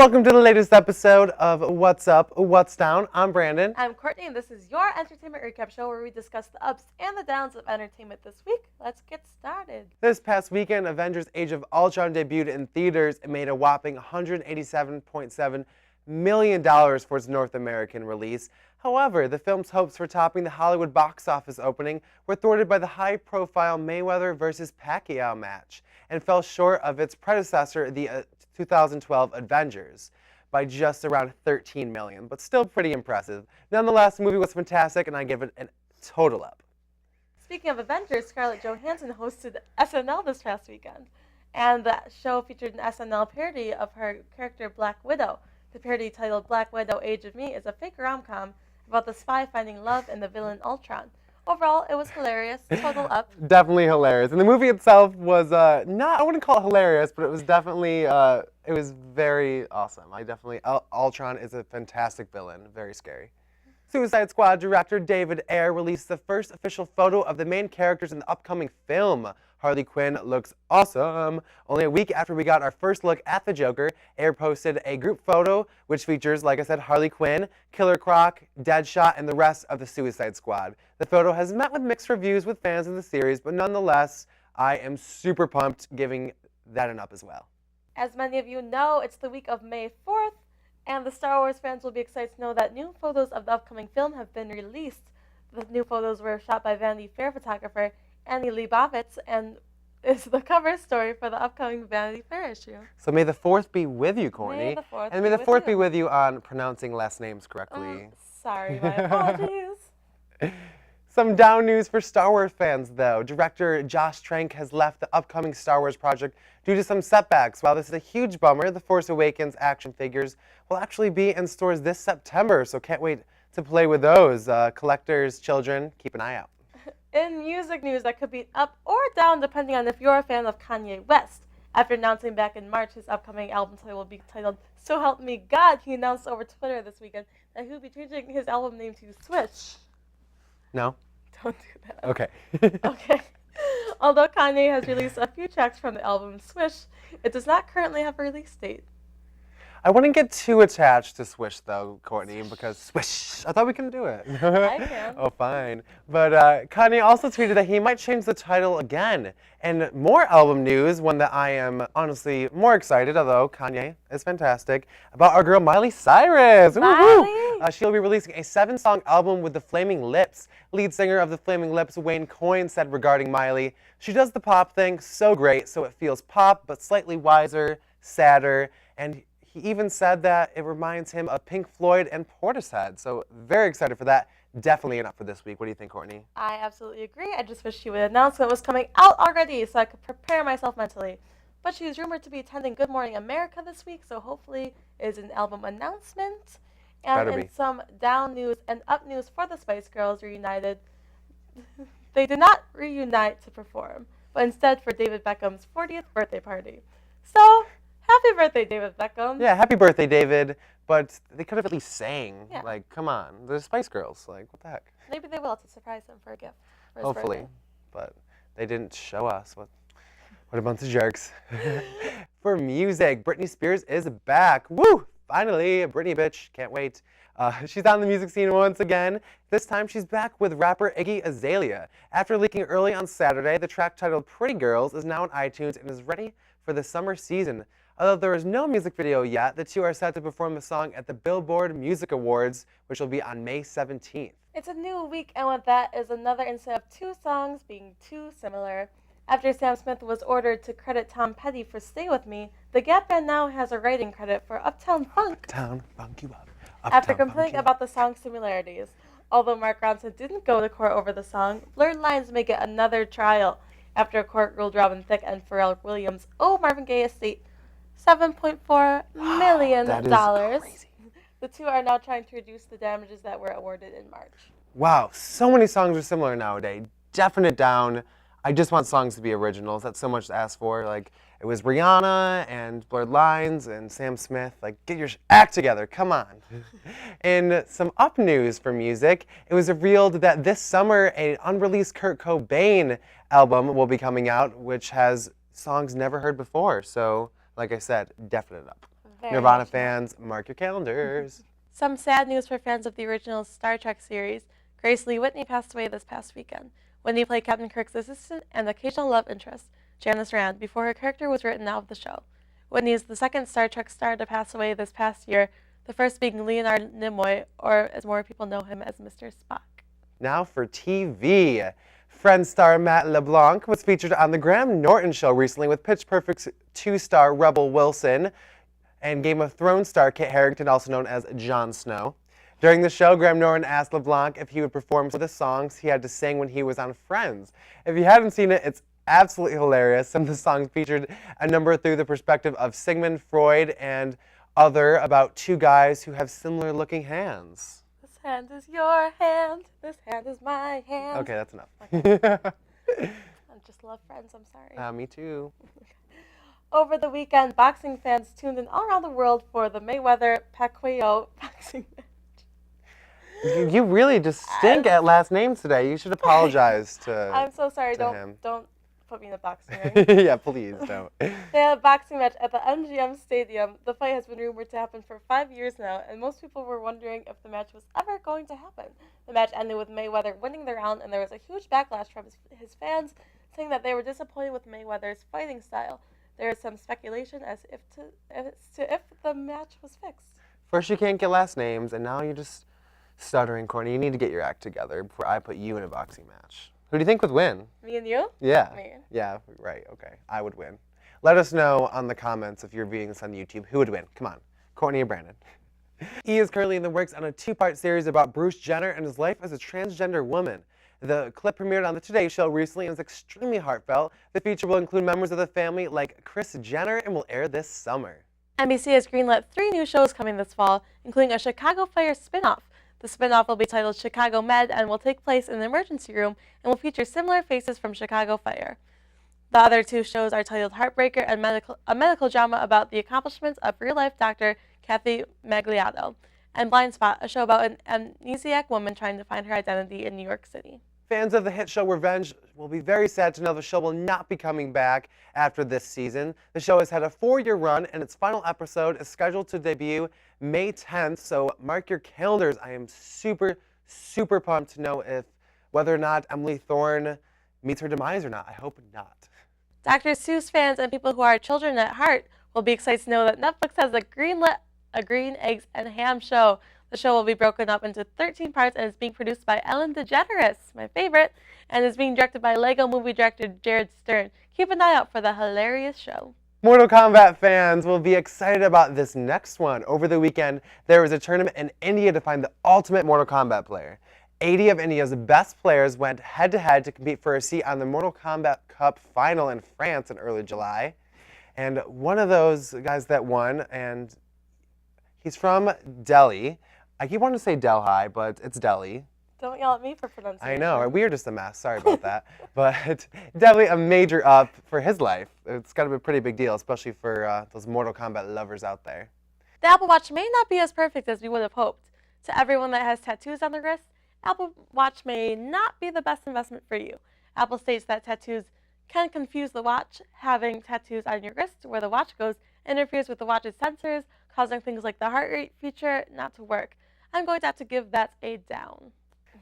Welcome to the latest episode of What's Up, What's Down. I'm Brandon. I'm Courtney, and this is your entertainment recap show where we discuss the ups and the downs of entertainment this week. Let's get started. This past weekend, Avengers Age of Ultron debuted in theaters and made a whopping $187.7 million for its North American release. However, the film's hopes for topping the Hollywood box office opening were thwarted by the high-profile Mayweather vs. Pacquiao match and fell short of its predecessor, the 2012 Avengers, by just around $13 million, but still pretty impressive. Nonetheless, the movie was fantastic, and I give it a total up. Speaking of Avengers, Scarlett Johansson hosted SNL this past weekend, and the show featured an SNL parody of her character Black Widow. The parody, titled Black Widow Age of Me, is a fake rom-com about the spy finding love in the villain Ultron. Overall, it was hilarious. Total up. Definitely hilarious. And the movie itself was not, I wouldn't call it hilarious, but it was definitely, it was very awesome. Ultron is a fantastic villain. Very scary. Suicide Squad director David Ayer released the first official photo of the main characters in the upcoming film. Harley Quinn looks awesome. Only a week after we got our first look at the Joker, Ayer posted a group photo which features, like I said, Harley Quinn, Killer Croc, Deadshot, and the rest of the Suicide Squad. The photo has met with mixed reviews with fans of the series, but nonetheless, I am super pumped, giving that an up as well. As many of you know, it's the week of May 4th, and the Star Wars fans will be excited to know that new photos of the upcoming film have been released. The new photos were shot by Vanity Fair photographer Annie Leibovitz and is the cover story for the upcoming Vanity Fair issue. So may the 4th be with you, Courtney. May the 4th and may the 4th be with you on pronouncing last names correctly. Sorry, my apologies. Some down news for Star Wars fans, though. Director Josh Trank has left the upcoming Star Wars project due to some setbacks. While this is a huge bummer, The Force Awakens action figures will actually be in stores this September, so can't wait to play with those. Collectors, children, keep an eye out. In music news that could be up or down depending on if you're a fan of Kanye West. After announcing back in March his upcoming album title will be titled So Help Me God, he announced over Twitter this weekend that he will be changing his album name to Swish. No? Don't do that. Okay. Okay. Although Kanye has released a few tracks from the album Swish, it does not currently have a release date. I wouldn't get too attached to Swish, though, Courtney, because Swish, I thought we couldn't do it. I can. Oh, fine. But Kanye also tweeted that he might change the title again. And more album news, one that I am honestly more excited, although Kanye is fantastic, about our girl Miley Cyrus. Miley? She'll be releasing a 7-song album with the Flaming Lips. Lead singer of the Flaming Lips, Wayne Coyne, said regarding Miley, "She does the pop thing so great, so it feels pop, but slightly wiser, sadder, and he even said that it reminds him of Pink Floyd and Portishead." So very excited for that. Definitely an up for this week. What do you think, Courtney? I absolutely agree. I just wish she would announce when it was coming out already so I could prepare myself mentally. But she's rumored to be attending Good Morning America this week, so hopefully it is an album announcement. And in some down news and up news for the Spice Girls reunited, they did not reunite to perform, but instead for David Beckham's 40th birthday party. So, happy birthday, David Beckham. Yeah, happy birthday, David. But they could have at least sang. Yeah. Like, come on. They're Spice Girls. Like, what the heck? Maybe they will to surprise him for a gift for his Hopefully. birthday. But they didn't show us. What a bunch of jerks. For music, Britney Spears is back. Woo! Finally, Britney bitch. Can't wait. She's on the music scene once again. This time she's back with rapper Iggy Azalea. After leaking early on Saturday, the track titled Pretty Girls is now on iTunes and is ready for the summer season. Although there is no music video yet, the two are set to perform the song at the Billboard Music Awards, which will be on May 17th. It's a new week, and with that is another instead of two songs being too similar. After Sam Smith was ordered to credit Tom Petty for Stay With Me, the Gap Band now has a writing credit for Uptown Funk. Uptown Funk you up. After complaining about the song's similarities. Although Mark Ronson didn't go to court over the song, Blurred Lines may get another trial after a court ruled Robin Thicke and Pharrell Williams owe Marvin Gaye estate $7.4 million. That is crazy. The two are now trying to reduce the damages that were awarded in March. Wow, so many songs are similar nowadays. Definite down. I just want songs to be originals. That's so much to ask for. Like, it was Rihanna and Blurred Lines and Sam Smith. Like, get your act together. Come on. In some up news for music, it was revealed that this summer an unreleased Kurt Cobain album will be coming out, which has songs never heard before. So, like I said, definite up. Very Nirvana much not. fans, mark your calendars. Some sad news for fans of the original Star Trek series. Grace Lee Whitney passed away this past weekend. Whitney played Captain Kirk's assistant and occasional love interest, Janice Rand, before her character was written out of the show. Whitney is the second Star Trek star to pass away this past year, the first being Leonard Nimoy, or as more people know him as Mr. Spock. Now for TV. Friends star Matt LeBlanc was featured on The Graham Norton Show recently with Pitch Perfect's 2-star Rebel Wilson and Game of Thrones star Kit Harington, also known as Jon Snow. During the show, Graham Norton asked LeBlanc if he would perform some of the songs he had to sing when he was on Friends. If you haven't seen it, it's absolutely hilarious. Some of the songs featured a number through the perspective of Sigmund Freud and other about two guys who have similar looking hands. This hand is your hand. This hand is my hand. Okay, that's enough. I just love Friends. I'm sorry. Me too. Over the weekend, boxing fans tuned in all around the world for the Mayweather-Pacquiao boxing match. You really just stink at last names today. You should apologize to I'm so sorry. him. Don't put me in a boxing ring. Yeah, please don't. They had a boxing match at the MGM Stadium. The fight has been rumored to happen for 5 years now, and most people were wondering if the match was ever going to happen. The match ended with Mayweather winning the round, and there was a huge backlash from his fans saying that they were disappointed with Mayweather's fighting style. There is some speculation as to if the match was fixed. First you can't get last names, and now you're just stuttering, Courtney. You need to get your act together before I put you in a boxing match. Who do you think would win? Me and you? Yeah. Me. Yeah, right, okay. I would win. Let us know on the comments if you're viewing this on YouTube. Who would win? Come on. Courtney or Brandon? He is currently in the works on a 2-part series about Bruce Jenner and his life as a transgender woman. The clip premiered on the Today Show recently and is extremely heartfelt. The feature will include members of the family like Kris Jenner and will air this summer. NBC has greenlit 3 new shows coming this fall, including a Chicago Fire spin-off. The spin-off will be titled Chicago Med and will take place in an emergency room and will feature similar faces from Chicago Fire. The other 2 shows are titled Heartbreaker and a medical drama about the accomplishments of real-life doctor Kathy Magliato, and Blind Spot, a show about an amnesiac woman trying to find her identity in New York City. Fans of the hit show Revenge will be very sad to know the show will not be coming back after this season. The show has had a 4-year run, and its final episode is scheduled to debut May 10th, so mark your calendars. I am super, super pumped to know whether or not Emily Thorne meets her demise or not. I hope not. Dr. Seuss fans and people who are children at heart will be excited to know that Netflix has greenlit a Green Eggs and Ham show. The show will be broken up into 13 parts and is being produced by Ellen DeGeneres, my favorite, and is being directed by Lego movie director Jared Stern. Keep an eye out for the hilarious show. Mortal Kombat fans will be excited about this next one. Over the weekend, there was a tournament in India to find the ultimate Mortal Kombat player. 80 of India's best players went head-to-head to compete for a seat on the Mortal Kombat Cup final in France in early July. And one of those guys that won, and he's from Delhi. I keep wanting to say Delhi, but it's Delhi. Don't yell at me for pronunciation. I know, we are just a mess. Sorry about that. But definitely a major up for his life. It's got to be a pretty big deal, especially for those Mortal Kombat lovers out there. The Apple Watch may not be as perfect as we would have hoped. To everyone that has tattoos on their wrist, Apple Watch may not be the best investment for you. Apple states that tattoos can confuse the watch. Having tattoos on your wrist where the watch goes interferes with the watch's sensors, causing things like the heart rate feature not to work. I'm going to have to give that a down.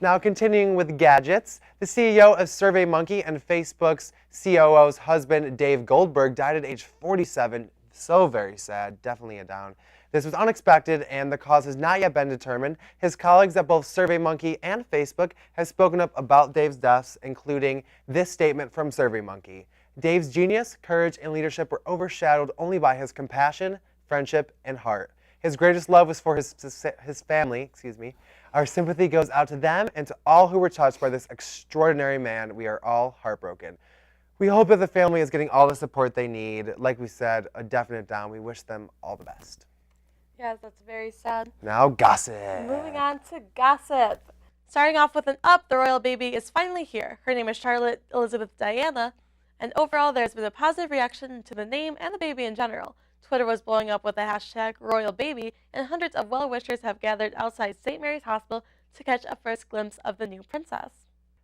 Now continuing with gadgets, the CEO of SurveyMonkey and Facebook's COO's husband, Dave Goldberg, died at age 47. So very sad, definitely a down. This was unexpected and the cause has not yet been determined. His colleagues at both SurveyMonkey and Facebook have spoken up about Dave's deaths, including this statement from SurveyMonkey. Dave's genius, courage, and leadership were overshadowed only by his compassion, friendship, and heart. His greatest love was for his family. Our sympathy goes out to them and to all who were touched by this extraordinary man. We are all heartbroken. We hope that the family is getting all the support they need. Like we said, a definite down. We wish them all the best. Yes, that's very sad. Now gossip. Moving on to gossip. Starting off with an up, the royal baby is finally here. Her name is Charlotte Elizabeth Diana, and overall there's been a positive reaction to the name and the baby in general. Twitter was blowing up with the hashtag #RoyalBaby, and hundreds of well-wishers have gathered outside St. Mary's Hospital to catch a first glimpse of the new princess.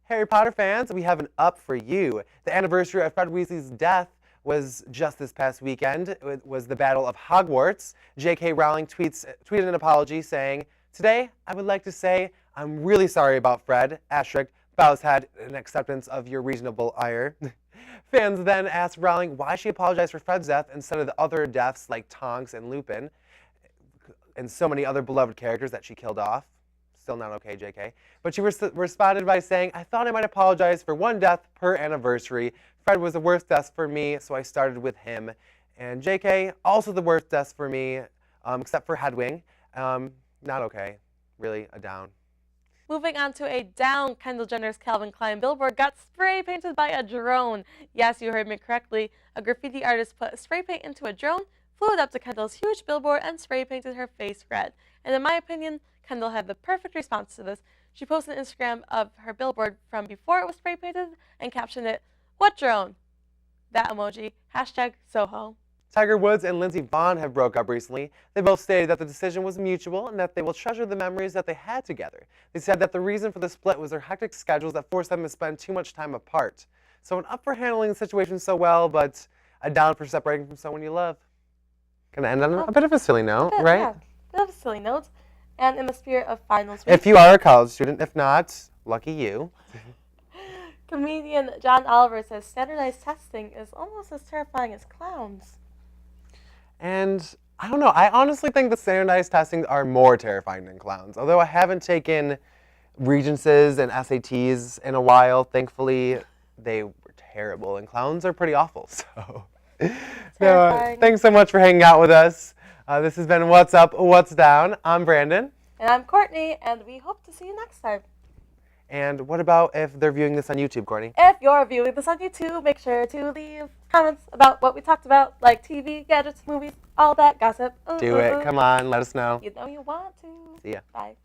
Harry Potter fans, we have an up for you. The anniversary of Fred Weasley's death was just this past weekend. It was the Battle of Hogwarts. J.K. Rowling tweeted an apology saying, "Today, I would like to say I'm really sorry about Fred, asterisk, bows head in acceptance of your reasonable ire." Fans then asked Rowling why she apologized for Fred's death instead of the other deaths like Tonks and Lupin and so many other beloved characters that she killed off. Still not okay, JK. But she responded by saying, "I thought I might apologize for one death per anniversary. Fred was the worst death for me, so I started with him. And JK, also the worst death for me, except for Hedwig. Not okay. Really, a down." Moving on to a down, Kendall Jenner's Calvin Klein billboard got spray painted by a drone. Yes, you heard me correctly. A graffiti artist put spray paint into a drone, flew it up to Kendall's huge billboard, and spray painted her face red. And in my opinion, Kendall had the perfect response to this. She posted an Instagram of her billboard from before it was spray painted and captioned it, "What drone?" That emoji, #Soho. Tiger Woods and Lindsey Vonn have broke up recently. They both stated that the decision was mutual and that they will treasure the memories that they had together. They said that the reason for the split was their hectic schedules that forced them to spend too much time apart. So an up for handling the situation so well, but a down for separating from someone you love. Gonna end on a bit of a silly note, right? Yeah, a bit of a silly note. And in the spirit of finals week, If you are a college student, if not, lucky you. comedian John Oliver says standardized testing is almost as terrifying as clowns. And I don't know, I honestly think the standardized testing are more terrifying than clowns. Although I haven't taken Regencies and SATs in a while, thankfully they were terrible, and clowns are pretty awful. So, thanks so much for hanging out with us. This has been What's Up, What's Down. I'm Brandon. And I'm Courtney, and we hope to see you next time. And what about if they're viewing this on YouTube, Courtney? If you're viewing this on YouTube, make sure to leave comments about what we talked about, like TV, gadgets, movies, all that gossip. Do it. Come on, let us know. You know you want to. See ya. Bye.